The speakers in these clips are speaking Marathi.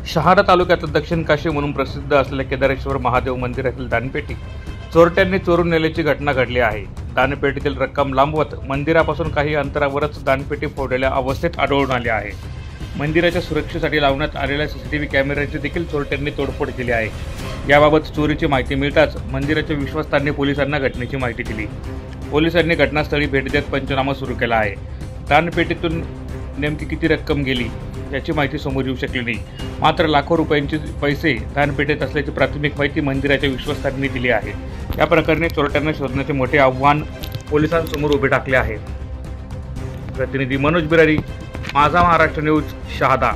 शहादा तालुक्यात दक्षिण काशी म्हणून प्रसिद्ध असलेल्या केदारेश्वर महादेव मंदिरातील दानपेटी चोरट्यांनी चोरून नेल्याची घटना घडली आहे। दानपेटीतील रक्कम लांबवत मंदिरापासून काही अंतरावरच दानपेटी फोडलेल्या अवस्थेत आढळून आली आहे। मंदिराच्या सुरक्षेसाठी लावण्यात आलेल्या सीसीटीव्ही कॅमेऱ्याची देखील चोरट्यांनी तोडफोड केली आहे। याबाबत चोरीची माहिती मिळताच मंदिराच्या विश्वस्तांनी पोलिसांना घटनेची माहिती दिली। पोलिसांनी घटनास्थळी भेट देत पंचनामा सुरू केला आहे। दानपेटीतून नेमकी किती रक्कम गेली याची माहिती समोर येऊ शकली नाही, मात्र लाखो रुपयांचे पैसे दानपेटीत असल्याची प्राथमिक माहिती मंदिराच्या विश्वस्तांनी दिली आहे। या प्रकरणी चोरट्यांना शोधण्याचे मोठे आव्हान पोलिसांसमोर उभे टाकले आहे। प्रतिनिधी मनोज बिरारी, माझा महाराष्ट्र न्यूज, शहादा।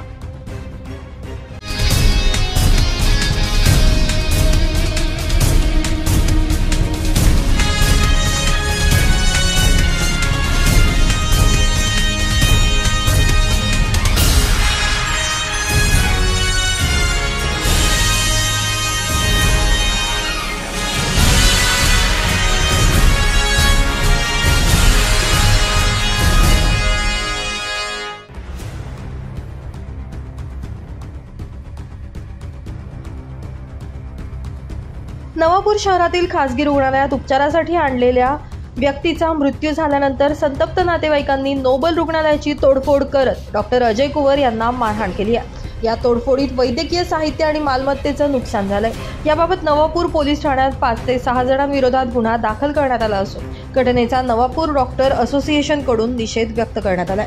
नवापूर शहरातील खासगी रुग्णालयात उपचारासाठी आणलेल्या व्यक्तीचा मृत्यू झाल्यानंतर संतप्त नातेवाईकांनी नोबल रुग्णालयाची तोडफोड करत डॉक्टर अजय कुवर यांना मारहाण केली आहे। या तोडफोडीत वैद्यकीय साहित्य आणि मालमत्तेचं नुकसान झालंय। याबाबत नवापूर पोलीस ठाण्यात 5 ते 6 जणांविरोधात गुन्हा दाखल करण्यात आला असून घटनेचा नवापूर डॉक्टर असोसिएशन कडून निषेध व्यक्त करण्यात आलाय।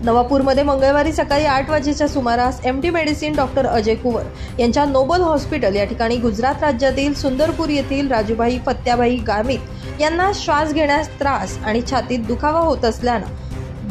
नवापूरमध्ये मंगळवारी सकाळी 8 वाजेच्या सुमारास MD medicine doctor Ajay Kuwar यांच्या नोबल हॉस्पिटल या ठिकाणी गुजरात राज्यातील सुंदरपूर येथील राजूभाई फत्याभाई गामित यांना श्वास घेण्यास त्रास आणि छातीत दुखावा होत असल्यानं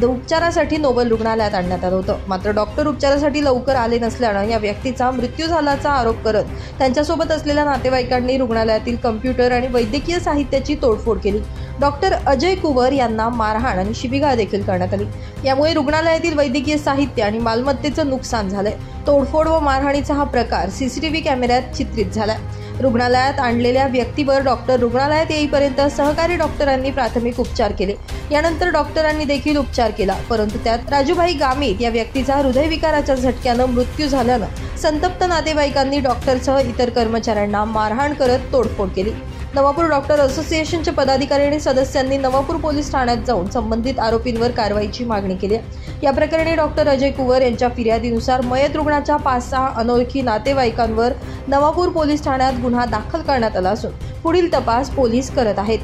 उपचारासाठी नोबल रुग्णालयात आणण्यात आलं होतं। मात्र डॉक्टर उपचारासाठी लवकर आले नसल्यानं या व्यक्तीचा मृत्यू झाल्याचा आरोप करत त्यांच्यासोबत असलेल्या नातेवाईकांनी रुग्णालयातील कम्प्युटर आणि वैद्यकीय साहित्याची तोडफोड केली। डॉक्टर अजय कुवर यांना मारहाण आणि शिवीगाळ देखील करण्यात आली। यामुळे रुग्णालयातील वैद्यकीय साहित्य आणि मालमत्तेचं नुकसान झालंय। तोडफोड व मारहाणीचा हा प्रकार CCTV कॅमेऱ्यात चित्रित झालाय। रुग्णालयात आणलेल्या व्यक्तीवर डॉक्टर रुग्णालयात येईपर्यंत सहकारी डॉक्टरांनी प्राथमिक उपचार केले। यानंतर डॉक्टरांनी देखील उपचार केला, परंतु त्यात राजूभाई गामित या व्यक्तीचा हृदयविकाराच्या झटक्यानं मृत्यू झाल्यानं संतप्त नातेवाईकांनी डॉक्टरसह इतर कर्मचाऱ्यांना मारहाण करत तोडफोड केली। नवापूर डॉक्टर असोसिएशनचे पदाधिकारी आणि सदस्यांनी नवापूर पोलीस ठाण्यात जाऊन संबंधित आरोपींवर कारवाईची मागणी केली। या प्रकरणी डॉक्टर अजय कुवर यांच्या फिर्यादीनुसार मयत रुग्णाच्या 5-6 अनोळखी नातेवाईकांवर नवापूर पोलीस ठाण्यात गुन्हा दाखल करण्यात आला असून पुढील तपास पोलीस करत आहेत।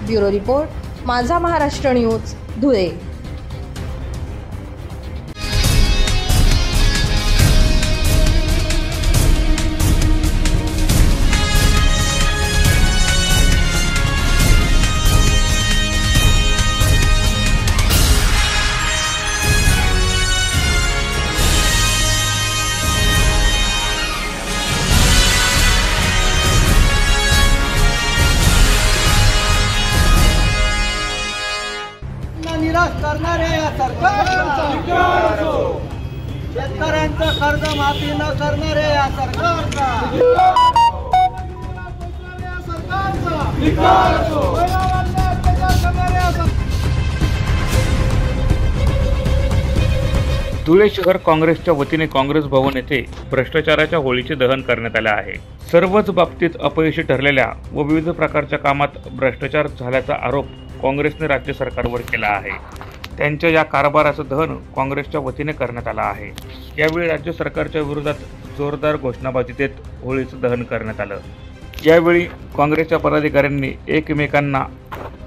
ब्युरो रिपोर्ट, माझा महाराष्ट्र न्यूज, धुळे। निराश करणारे या सरकारचा, शेतकऱ्यांचं कर्ज माफी न करणारे या सरकारचा, धुळे शहर काँग्रेसच्या वतीने काँग्रेस भवन येथे भ्रष्टाचाराच्या होळीचे दहन करण्यात आले आहे। सर्वच बाबतीत अपयशी ठरलेल्या व विविध प्रकारच्या कामात भ्रष्टाचार झाल्याचा आरोप काँग्रेसने राज्य सरकारवर केला आहे। त्यांच्या या कारभाराचं दहन काँग्रेसच्या वतीने करण्यात आलं आहे। यावेळी राज्य सरकारच्या विरोधात जोरदार घोषणाबाजी देत होळीचं दहन करण्यात आलं। यावेळी काँग्रेसच्या पदाधिकाऱ्यांनी एकमेकांना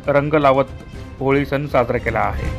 रंग लावत होळी सण साजरा केला आहे।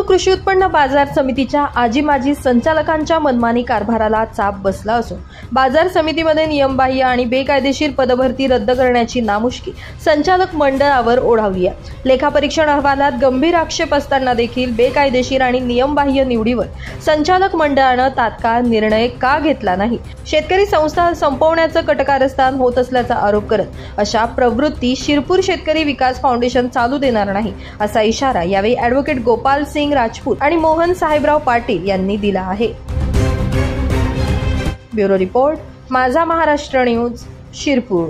कृषी उत्पन्न बाजार समितीच्या आजी माजी संचालकांच्या मनमानी कारभाराला चाप बसला असून बाजार समितीमध्ये नियमबाह्य आणि बेकायदेशीर पदभरती रद्द करण्याची नामुष्की संचालक मंडळावर ओढावली आहे। लेखापरीक्षण अहवालात गंभीर आक्षेप असताना देखील बेकायदेशीर आणि नियमबाह्य निवडीवर संचालक मंडळानं तात्काळ निर्णय का घेतला नाही? शेतकरी संस्था संपवण्याचं कटकारस्थान होत असल्याचा आरोप करत अशा प्रवृत्ती शिरपूर शेतकरी विकास फाउंडेशन चालू देणार नाही असा इशारा यावेळी ॲडव्होकेट गोपाल सिंग राजपूत आणि मोहन साहेबराव पाटील यांनी दिला आहे। ब्युरो रिपोर्ट, माझा महाराष्ट्र न्यूज, शिरपूर।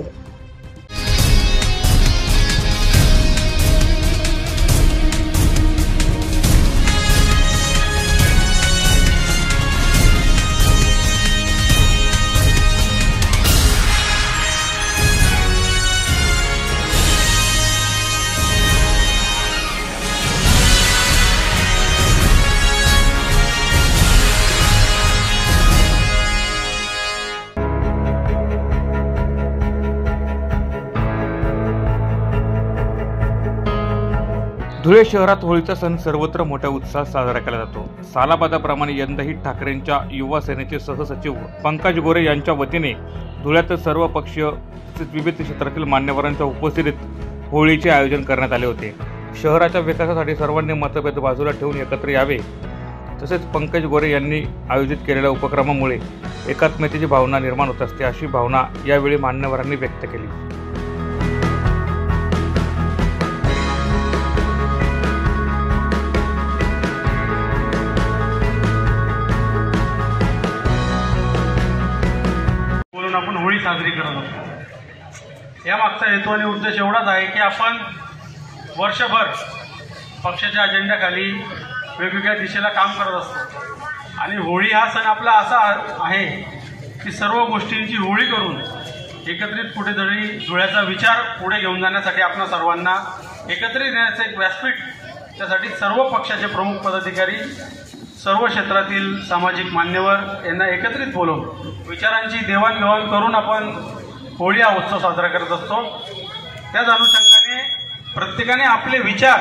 धुळे शहरात होळीचा सण सर्वत्र मोठ्या उत्साहात साजरा केला जातो। सालाबादाप्रमाणे यंदाही ठाकरेंच्या युवा सेनेचे सहसचिव पंकज गोरे यांच्या वतीने धुळ्यात सर्व पक्षीय विविध क्षेत्रातील मान्यवरांच्या उपस्थितीत होळीचे आयोजन करण्यात आले होते। शहराच्या विकासासाठी सर्वांनी मतभेद बाजूला ठेवून एकत्र यावे, तसेच पंकज गोरे यांनी आयोजित केलेल्या उपक्रमामुळे एकात्मतेची भावना निर्माण होत असते, अशी भावना यावेळी मान्यवरांनी व्यक्त केली। आपण होळी साजरी करत असतो। या मागचा हेतू आणि उद्देश एवढाच आहे की आपण वर्षभर पक्षाच्या अजेंड्याखाली वेगवेगळ्या दिशेला काम करत असतो आणि होळी हा सण आपला असा आहे की सर्व गोष्टींची होळी करून एकत्रित कुठेतरी धुळ्याचा विचार पुढे घेऊन जाण्यासाठी आपल्या सर्वांना एकत्रित येण्याचं एक व्यासपीठ, त्यासाठी सर्व पक्षाचे प्रमुख पदाधिकारी, सर्व क्षेत्रातील सामाजिक मान्यवर यांना एकत्रित बोलवून विचारांची देवाणघेवाण करून आपण होळी हा उत्सव साजरा करत असतो। त्याच अनुषंगाने प्रत्येकाने आपले विचार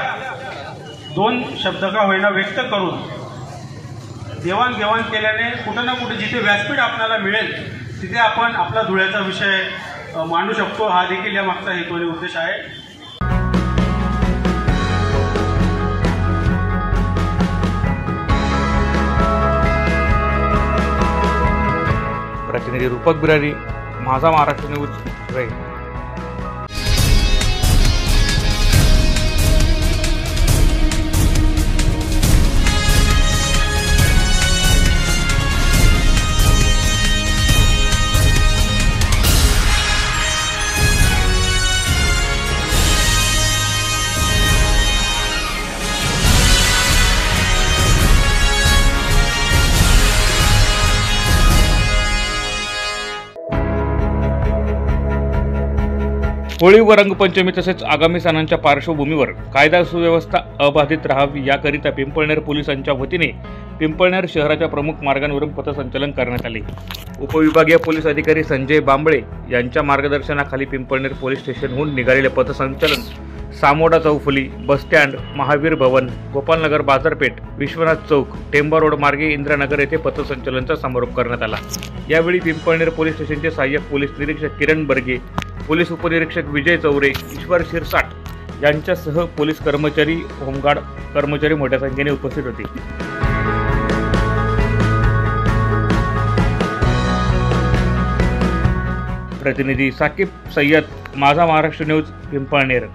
दोन शब्द का होईना व्यक्त करून देवाणघेवाण केल्याने कुठं ना कुठे जिथे व्यासपीठ आपल्याला मिळेल तिथे आपण आपला धुळ्याचा विषय मांडू शकतो। हा देखील या मागचा हेतू आणि उद्देश आहे। प्रतिनिधी रूपक बिरारी, माझा महाराष्ट्र न्यूज, धुळे। होळी व रंगपंचमी तसेच आगामी सणांच्या पार्श्वभूमीवर कायदा सुव्यवस्था अबाधित राहावी याकरिता पिंपळनेर पोलिसांच्या वतीने पिंपळनेर शहराच्या प्रमुख मार्गांवरून पथसंचलन करण्यात आले। उपविभागीय पोलीस अधिकारी संजय बांबळे यांच्या मार्गदर्शनाखाली पिंपळनेर पोलीस स्टेशनहून निघालेले पथसंचलन सामोडा चौफुली, बसस्टँड, महावीर भवन, गोपालनगर बाजारपेठ, विश्वनाथ चौक, टेंबा रोड मार्गे इंद्रानगर येथे पथसंचलनाचा समारोप करण्यात आला। यावेळी पिंपळनेर पोलीस स्टेशनचे सहाय्यक पोलीस निरीक्षक किरण बर्गे, पोलीस उपनिरीक्षक विजय चौरे, ईश्वर शिरसाट यांच्यासह पोलीस कर्मचारी, होमगार्ड कर्मचारी मोठ्या संख्येने उपस्थित होते। प्रतिनिधी साकिब सय्यद, माझा महाराष्ट्र न्यूज, पिंपळनेर।